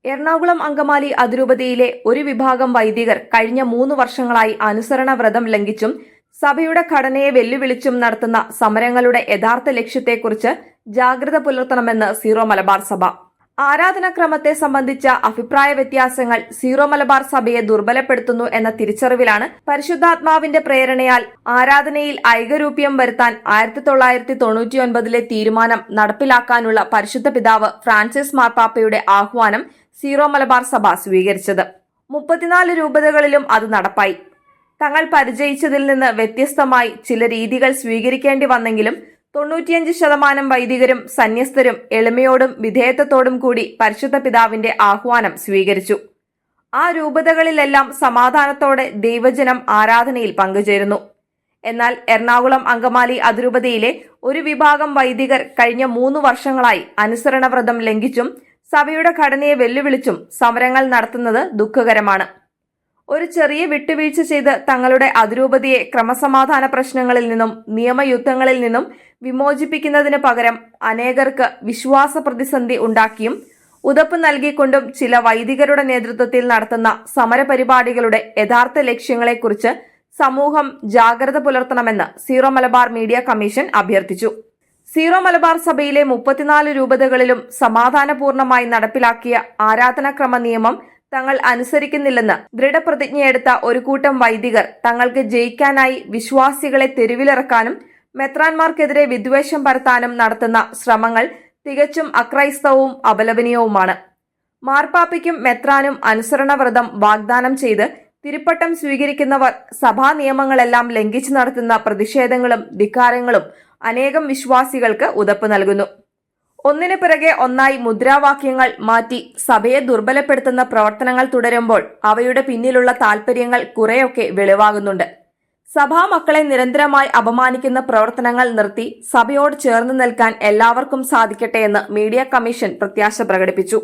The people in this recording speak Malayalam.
എറണാകുളം അങ്കമാലി അതിരൂപതയിലെ ഒരു വിഭാഗം വൈദികർ കഴിഞ്ഞ 3 വർഷങ്ങളായി അനുസരണ വ്രതം ലംഘിച്ചും സഭയുടെ ഘടനയെ വെല്ലുവിളിച്ചും നടത്തുന്ന സമരങ്ങളുടെ യഥാർത്ഥ ലക്ഷ്യത്തെക്കുറിച്ച് ജാഗ്രത പുലർത്തണമെന്ന് സീറോ മലബാർ സഭ. ആരാധനാക്രമത്തെ സംബന്ധിച്ച അഭിപ്രായ വ്യത്യാസങ്ങൾ സീറോ മലബാർ സഭയെ ദുർബലപ്പെടുത്തുന്നു എന്ന തിരിച്ചറിവിലാണ് പരിശുദ്ധാത്മാവിന്റെ പ്രേരണയാൽ ആരാധനയിൽ ഐകരൂപ്യം വരുത്താൻ 1999 തീരുമാനം നടപ്പിലാക്കാനുള്ള പരിശുദ്ധ പിതാവ് ഫ്രാൻസിസ് മാർപ്പാപ്പയുടെ ആഹ്വാനം സീറോ മലബാർ സഭ സ്വീകരിച്ചത്. 34 രൂപതകളിലും അത് നടപ്പായി. തങ്ങൾ പരിചയിച്ചതിൽ നിന്ന് വ്യത്യസ്തമായി ചില രീതികൾ സ്വീകരിക്കേണ്ടി വന്നെങ്കിലും 95% വൈദികരും സന്യസ്തരും എളിമയോടും വിധേയത്വത്തോടും കൂടി പരിശുദ്ധ പിതാവിന്റെ ആഹ്വാനം സ്വീകരിച്ചു. ആ രൂപതകളിലെല്ലാം സമാധാനത്തോടെ ദൈവജനം ആരാധനയിൽ പങ്കുചേരുന്നു. എന്നാൽ എറണാകുളം അങ്കമാലി അതിരൂപതയിലെ ഒരു വിഭാഗം വൈദികർ കഴിഞ്ഞ 3 വർഷങ്ങളായി അനുസരണ വ്രതം ലംഘിച്ചും സഭയുടെ ഘടനയെ വെല്ലുവിളിച്ചും സമരങ്ങൾ നടത്തുന്നത് ദുഃഖകരമാണ്. ഒരു ചെറിയ വിട്ടുവീഴ്ച ചെയ്ത് തങ്ങളുടെ അതിരൂപതയെ ക്രമസമാധാന പ്രശ്നങ്ങളിൽ നിന്നും നിയമയുദ്ധങ്ങളിൽ നിന്നും വിമോചിപ്പിക്കുന്നതിന് പകരം അനേകർക്ക് വിശ്വാസ പ്രതിസന്ധി ഉണ്ടാക്കിയും ഉതപ്പ് നൽകിക്കൊണ്ടും ചില വൈദികരുടെ നേതൃത്വത്തിൽ നടത്തുന്ന സമരപരിപാടികളുടെ യഥാർത്ഥ ലക്ഷ്യങ്ങളെക്കുറിച്ച് സമൂഹം ജാഗ്രത പുലർത്തണമെന്ന് സീറോ മലബാർ മീഡിയ കമ്മീഷൻ അഭ്യർത്ഥിച്ചു. സീറോ മലബാർ സഭയിലെ 34 രൂപതകളിലും സമാധാനപൂർണമായി നടപ്പിലാക്കിയ ആരാധനാക്രമ നിയമം തങ്ങൾ അനുസരിക്കുന്നില്ലെന്ന് ദൃഢപ്രതിജ്ഞയെടുത്ത ഒരു കൂട്ടം വൈദികർ തങ്ങൾക്ക് ജയിക്കാനായി വിശ്വാസികളെ തെരുവിലിറക്കാനും മെത്രാന്മാർക്കെതിരെ വിദ്വേഷം പരത്താനും നടത്തുന്ന ശ്രമങ്ങൾ തികച്ചും അക്രൈസ്തവവും അപലപനീയവുമാണ്. മാർപ്പാപ്പയ്ക്കും മെത്രാനും അനുസരണ വ്രതം വാഗ്ദാനം ചെയ്ത് തിരുപ്പട്ടം സ്വീകരിക്കുന്നവർ സഭാ നിയമങ്ങളെല്ലാം ലംഘിച്ചു നടത്തുന്ന പ്രതിഷേധങ്ങളും ധിക്കാരങ്ങളും അനേകം വിശ്വാസികൾക്ക് ഉതപ്പ് നൽകുന്നു. ഒന്നിനു പിറകെ ഒന്നായി മുദ്രാവാക്യങ്ങൾ മാറ്റി സഭയെ ദുർബലപ്പെടുത്തുന്ന പ്രവർത്തനങ്ങൾ തുടരുമ്പോൾ അവയുടെ പിന്നിലുള്ള താൽപര്യങ്ങൾ കുറെയൊക്കെ വെളിവാകുന്നുണ്ട്. സഭാമക്കളെ നിരന്തരമായി അപമാനിക്കുന്ന പ്രവർത്തനങ്ങൾ നിർത്തി സഭയോട് ചേർന്ന് നിൽക്കാൻ എല്ലാവർക്കും സാധിക്കട്ടെ എന്ന് മീഡിയ കമ്മീഷൻ പ്രത്യാശ പ്രകടിപ്പിച്ചു.